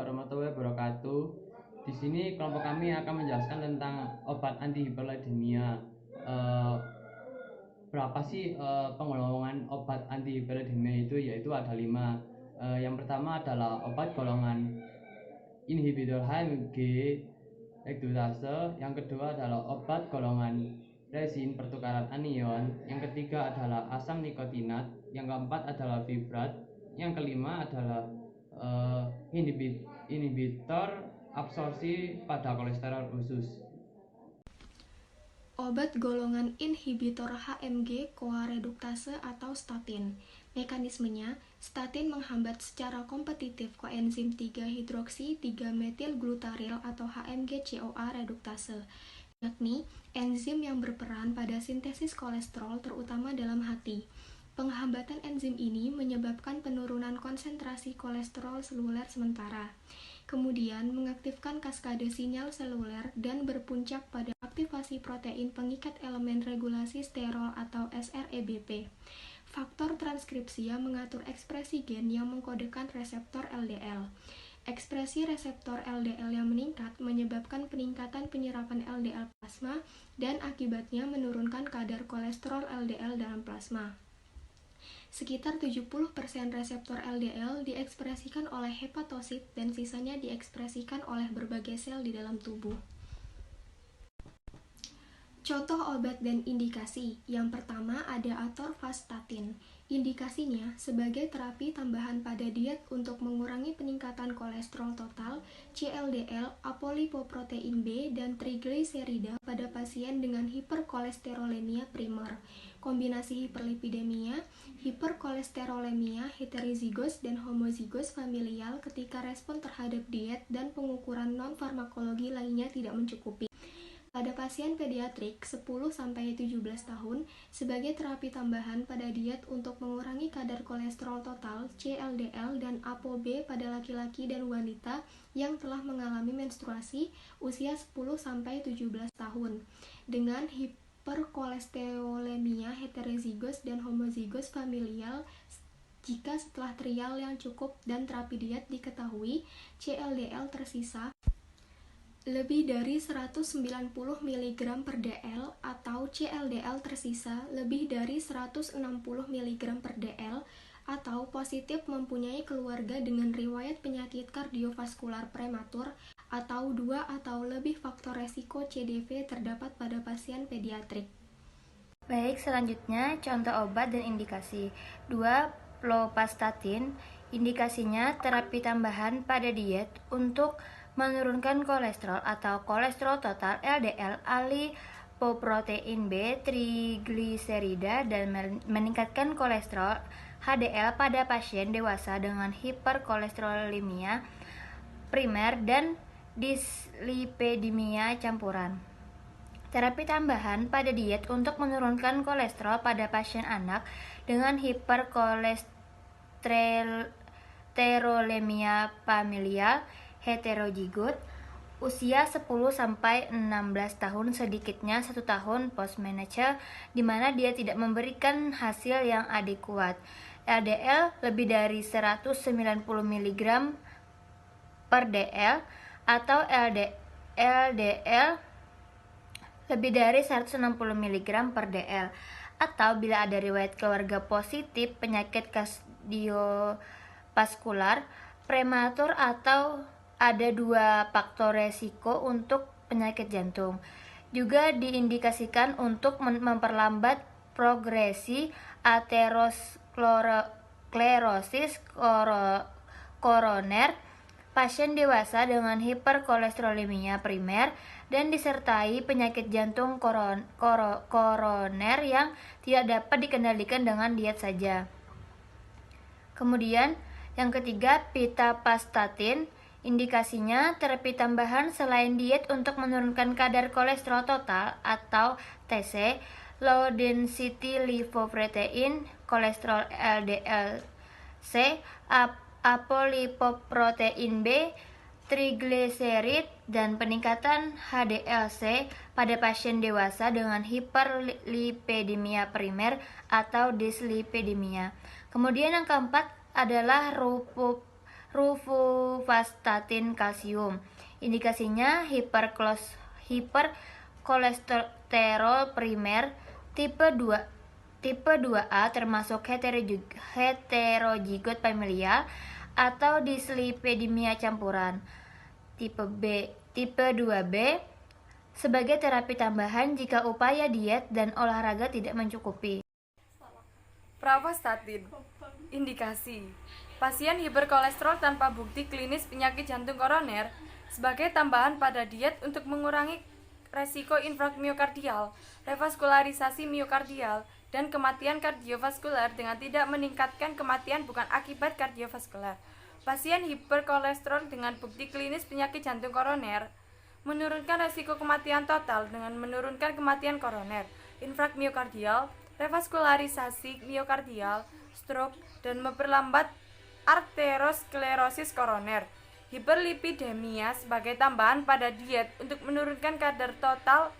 warahmatullahi wabarakatuh. Di sini kelompok kami akan menjelaskan tentang obat antihiperlidemia. Berapa sih penggolongan obat antihiperlidemia itu? Yaitu ada 5. Yang pertama adalah obat golongan inhibitor HMG reduktase. Yang kedua adalah obat golongan resin pertukaran anion. Yang ketiga adalah asam nikotinat. Yang keempat adalah fibrat. Yang kelima adalah inhibitor absorpsi pada kolesterol khusus. Obat golongan inhibitor HMG-CoA reduktase atau statin. Mekanismenya, statin menghambat secara kompetitif koenzim 3-hidroksi 3-metilglutaril atau HMG-CoA reduktase, yakni enzim yang berperan pada sintesis kolesterol terutama dalam hati. Penghambatan enzim ini menyebabkan penurunan konsentrasi kolesterol seluler sementara, kemudian mengaktifkan kaskade sinyal seluler dan berpuncak pada aktivasi protein pengikat elemen regulasi sterol atau SREBP. Faktor transkripsi yang mengatur ekspresi gen yang mengkodekan reseptor LDL. Ekspresi reseptor LDL yang meningkat menyebabkan peningkatan penyerapan LDL plasma dan akibatnya menurunkan kadar kolesterol LDL dalam plasma. Sekitar 70% reseptor LDL diekspresikan oleh hepatosit dan sisanya diekspresikan oleh berbagai sel di dalam tubuh. Contoh obat dan indikasi. Yang pertama ada atorvastatin. Indikasinya sebagai terapi tambahan pada diet untuk mengurangi peningkatan kolesterol total, CLDL, apolipoprotein B, dan trigliserida pada pasien dengan hiperkolesterolemia primer, kombinasi hiperlipidemia, hiperkolesterolemia heterozigos dan homozigos familial ketika respon terhadap diet dan pengukuran non-farmakologi lainnya tidak mencukupi. Pada pasien pediatrik 10-17 tahun, sebagai terapi tambahan pada diet untuk mengurangi kadar kolesterol total, CLDL, dan ApoB pada laki-laki dan wanita yang telah mengalami menstruasi usia 10-17 tahun, dengan hiperkolesterolemia heterozigos dan homozigos familial. Jika setelah trial yang cukup dan terapi diet diketahui, CLDL tersisa lebih dari 190 mg per dl atau CLDL tersisa lebih dari 160 mg per dl atau positif mempunyai keluarga dengan riwayat penyakit kardiovaskular prematur atau 2 atau lebih faktor resiko CDV terdapat pada pasien pediatrik. Baik, selanjutnya contoh obat dan indikasi. 2. Fluvastatin. Indikasinya terapi tambahan pada diet untuk menurunkan kolesterol atau kolesterol total LDL, alipoprotein B, trigliserida, dan meningkatkan kolesterol HDL pada pasien dewasa dengan hiperkolesterolemia primer dan dislipidemia campuran. Terapi tambahan pada diet untuk menurunkan kolesterol pada pasien anak dengan hiperkolesterolemia familial heterozigot usia 10-16 tahun, sedikitnya 1 tahun post-menarche, di mana dia tidak memberikan hasil yang adekuat. LDL lebih dari 190 mg per dl atau LDL lebih dari 160 mg per dl, atau bila ada riwayat keluarga positif penyakit kardiovaskular prematur atau ada 2 faktor resiko untuk penyakit jantung. Juga diindikasikan untuk memperlambat progresi aterosklerosis koroner pasien dewasa dengan hiperkolesterolemia primer dan disertai penyakit jantung koroner yang tidak dapat dikendalikan dengan diet saja. Kemudian yang ketiga, pitavastatin. Indikasinya terapi tambahan selain diet untuk menurunkan kadar kolesterol total atau TC, low density lipoprotein, kolesterol LDL-C, apolipoprotein B, trigliserid, dan peningkatan HDL-C pada pasien dewasa dengan hiperlipidemia primer atau dislipidemia. Kemudian yang keempat adalah rosuvastatin kalsium. Indikasinya hiperkolesterol primer tipe 2A termasuk heterozigot familial atau dislipidemia campuran. Tipe 2B sebagai terapi tambahan jika upaya diet dan olahraga tidak mencukupi. Pravastatin. Indikasi: pasien hiperkolesterol tanpa bukti klinis penyakit jantung koroner sebagai tambahan pada diet untuk mengurangi resiko infark miokardial, revaskularisasi miokardial, dan kematian kardiovaskular dengan tidak meningkatkan kematian bukan akibat kardiovaskular. Pasien hiperkolesterol dengan bukti klinis penyakit jantung koroner menurunkan resiko kematian total dengan menurunkan kematian koroner, infark miokardial, revaskularisasi miokardial, stroke, dan memperlambat arteriosklerosis koroner. Hiperlipidemia sebagai tambahan pada diet untuk menurunkan kadar total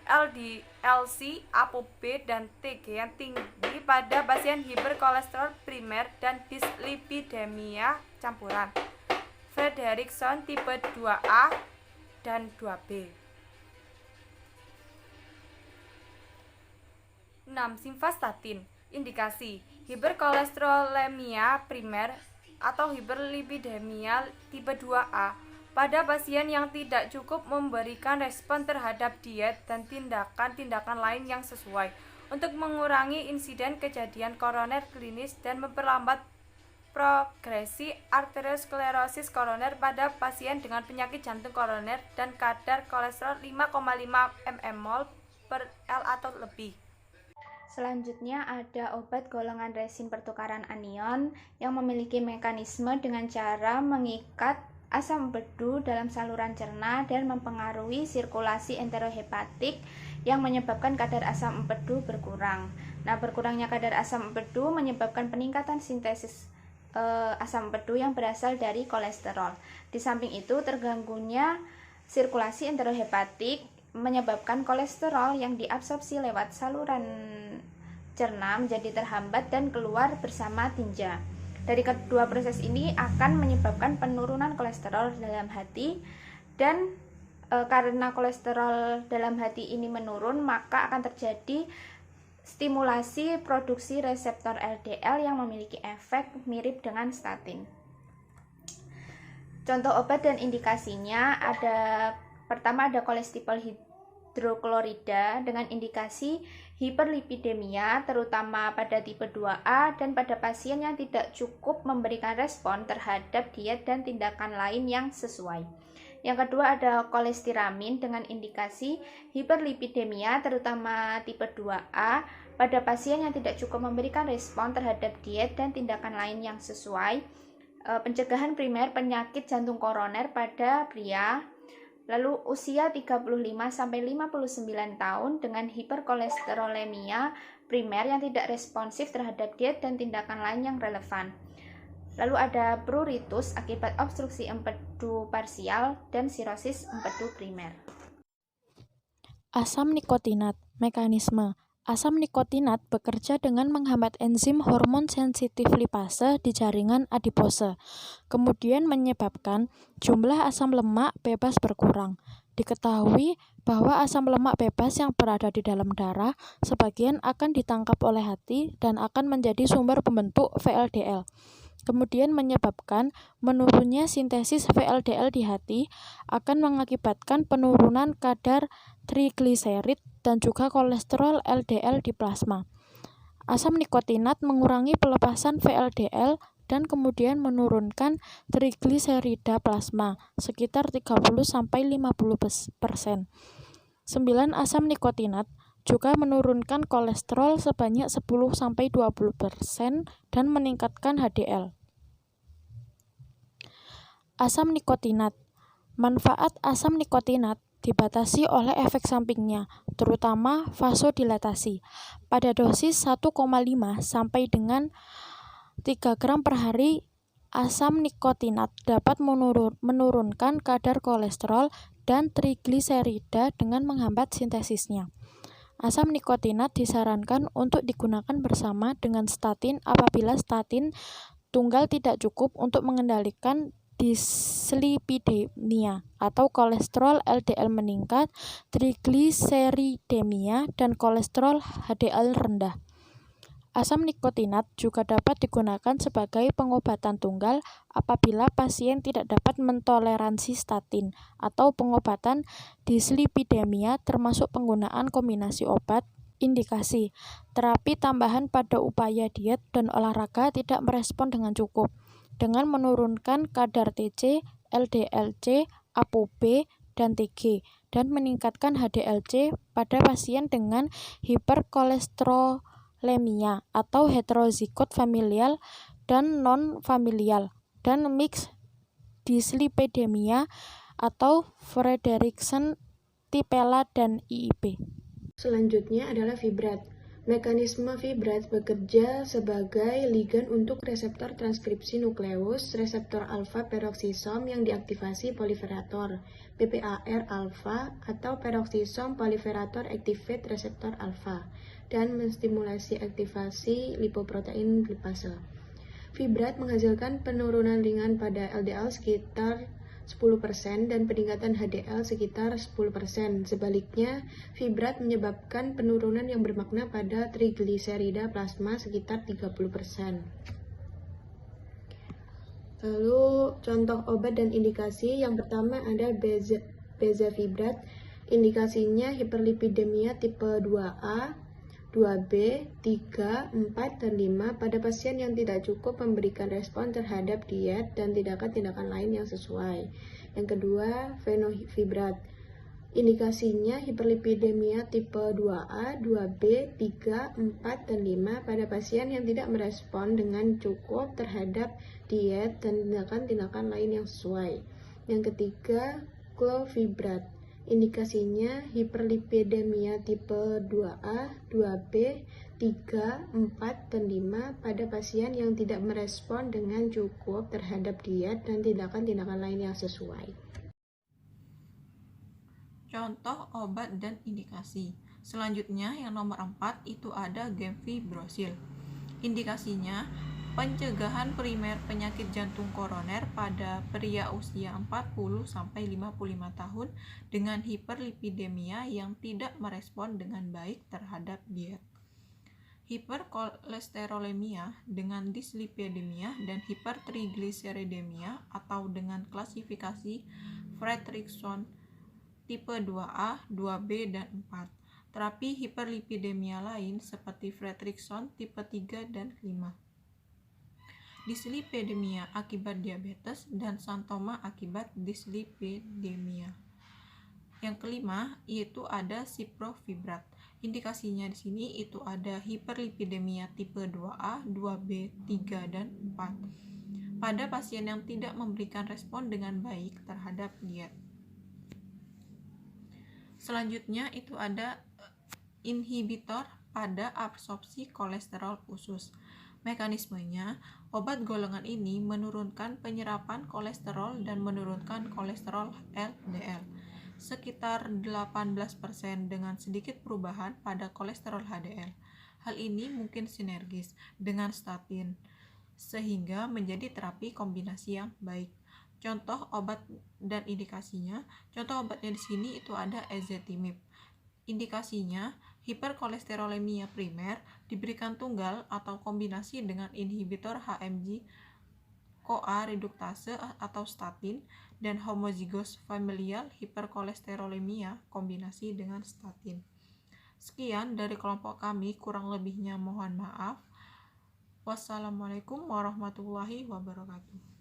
LDL-C, ApoB, dan TG yang tinggi pada pasien hiperkolesterol primer dan dislipidemia campuran. Frederickson tipe 2A dan 2B. 6. Simvastatin. Indikasi: hiperkolesterolemia primer atau hiperlipidemia tipe 2A pada pasien yang tidak cukup memberikan respon terhadap diet dan tindakan-tindakan lain yang sesuai untuk mengurangi insiden kejadian koroner klinis dan memperlambat progresi arteriosklerosis koroner pada pasien dengan penyakit jantung koroner dan kadar kolesterol 5,5 mmol per L atau lebih. Selanjutnya ada obat golongan resin pertukaran anion yang memiliki mekanisme dengan cara mengikat asam empedu dalam saluran cerna dan mempengaruhi sirkulasi enterohepatik yang menyebabkan kadar asam empedu berkurang. Nah, berkurangnya kadar asam empedu menyebabkan peningkatan sintesis asam empedu yang berasal dari kolesterol. Di samping itu, terganggunya sirkulasi enterohepatik menyebabkan kolesterol yang diabsorpsi lewat saluran cerna menjadi terhambat dan keluar bersama tinja. Dari kedua proses ini akan menyebabkan penurunan kolesterol dalam hati dan karena kolesterol dalam hati ini menurun, maka akan terjadi stimulasi produksi reseptor LDL yang memiliki efek mirip dengan statin. Contoh obat dan indikasinya pertama ada kolestipol hidroklorida dengan indikasi hiperlipidemia terutama pada tipe 2A dan pada pasien yang tidak cukup memberikan respon terhadap diet dan tindakan lain yang sesuai. Yang kedua ada kolestiramin dengan indikasi hiperlipidemia terutama tipe 2A pada pasien yang tidak cukup memberikan respon terhadap diet dan tindakan lain yang sesuai. Pencegahan primer penyakit jantung koroner pada pria, lalu usia 35-59 tahun dengan hiperkolesterolemia primer yang tidak responsif terhadap diet dan tindakan lain yang relevan. Lalu ada pruritus akibat obstruksi empedu parsial dan sirosis empedu primer. Asam nikotinat. Mekanisme. Asam nikotinat bekerja dengan menghambat enzim hormon sensitif lipase di jaringan adipose, kemudian menyebabkan jumlah asam lemak bebas berkurang. Diketahui bahwa asam lemak bebas yang berada di dalam darah sebagian akan ditangkap oleh hati dan akan menjadi sumber pembentuk VLDL. Kemudian menyebabkan menurunnya sintesis VLDL di hati akan mengakibatkan penurunan kadar trigliserid dan juga kolesterol LDL di plasma. Asam nikotinat mengurangi pelepasan VLDL dan kemudian menurunkan trigliserida plasma sekitar 30-50%. 9 asam nikotinat juga menurunkan kolesterol sebanyak 10-20% dan meningkatkan HDL. Asam nikotinat. Manfaat asam nikotinat dibatasi oleh efek sampingnya, terutama vasodilatasi. Pada dosis 1,5 sampai dengan 3 gram per hari, asam nikotinat dapat menurunkan kadar kolesterol dan trigliserida dengan menghambat sintesisnya. Asam nikotinat disarankan untuk digunakan bersama dengan statin apabila statin tunggal tidak cukup untuk mengendalikan dislipidemia atau kolesterol LDL meningkat, trigliseridemia, dan kolesterol HDL rendah. Asam nikotinat juga dapat digunakan sebagai pengobatan tunggal apabila pasien tidak dapat mentoleransi statin atau pengobatan dislipidemia termasuk penggunaan kombinasi obat. Indikasi, terapi tambahan pada upaya diet dan olahraga tidak merespon dengan cukup, dengan menurunkan kadar TC, LDL-C, ApoB, dan TG, dan meningkatkan HDL-C pada pasien dengan hiperkolesterolemia atau heterozigot familial dan non-familial, dan mixed dyslipidemia atau Frederickson, Tipela, dan IIP. Selanjutnya adalah fibrat. Mekanisme fibrat bekerja sebagai ligan untuk reseptor transkripsi nukleus, reseptor alfa peroksisom yang diaktifasi proliferator, PPAR alfa atau peroksisom proliferator activate reseptor alfa, dan menstimulasi aktivasi lipoprotein lipase. Fibrat menghasilkan penurunan ringan pada LDL sekitar 10% dan peningkatan HDL sekitar 10%. Sebaliknya, fibrat menyebabkan penurunan yang bermakna pada trigliserida plasma sekitar 30%. Lalu, contoh obat dan indikasi. Yang pertama ada bezafibrat. Indikasinya hiperlipidemia tipe 2A, 2B, 3, 4, dan 5 pada pasien yang tidak cukup memberikan respon terhadap diet dan tindakan-tindakan lain yang sesuai. Yang kedua, fenofibrat. Indikasinya hiperlipidemia tipe 2A, 2B, 3, 4, dan 5 pada pasien yang tidak merespon dengan cukup terhadap diet dan tindakan-tindakan lain yang sesuai. Yang ketiga, clofibrat. Indikasinya hiperlipidemia tipe 2A, 2B, 3, 4, dan 5 pada pasien yang tidak merespon dengan cukup terhadap diet dan tindakan-tindakan lain yang sesuai. Contoh obat dan indikasi. Selanjutnya yang nomor 4 itu ada gemfibrozil. Indikasinya pencegahan primer penyakit jantung koroner pada pria usia 40-55 tahun dengan hiperlipidemia yang tidak merespon dengan baik terhadap diet. Hiperkolesterolemia dengan dislipidemia dan hipertrigliseridemia atau dengan klasifikasi Fredrickson tipe 2A, 2B, dan 4. Terapi hiperlipidemia lain seperti Fredrickson tipe 3 dan 5. Dislipidemia akibat diabetes dan santoma akibat dislipidemia. Yang kelima yaitu ada ciprofibrat. Indikasinya di sini itu ada hiperlipidemia tipe 2A, 2B, 3, dan 4 pada pasien yang tidak memberikan respon dengan baik terhadap diet. Selanjutnya itu ada inhibitor pada absorpsi kolesterol usus. Mekanismenya, obat golongan ini menurunkan penyerapan kolesterol dan menurunkan kolesterol LDL sekitar 18% dengan sedikit perubahan pada kolesterol HDL. Hal ini mungkin sinergis dengan statin sehingga menjadi terapi kombinasi yang baik. Contoh obat dan indikasinya, contoh obatnya di sini itu ada ezetimibe. Indikasinya hiperkolesterolemia primer diberikan tunggal atau kombinasi dengan inhibitor HMG CoA reduktase atau statin dan homozigous familial hiperkolesterolemia kombinasi dengan statin. Sekian dari kelompok kami, kurang lebihnya mohon maaf. Wassalamualaikum warahmatullahi wabarakatuh.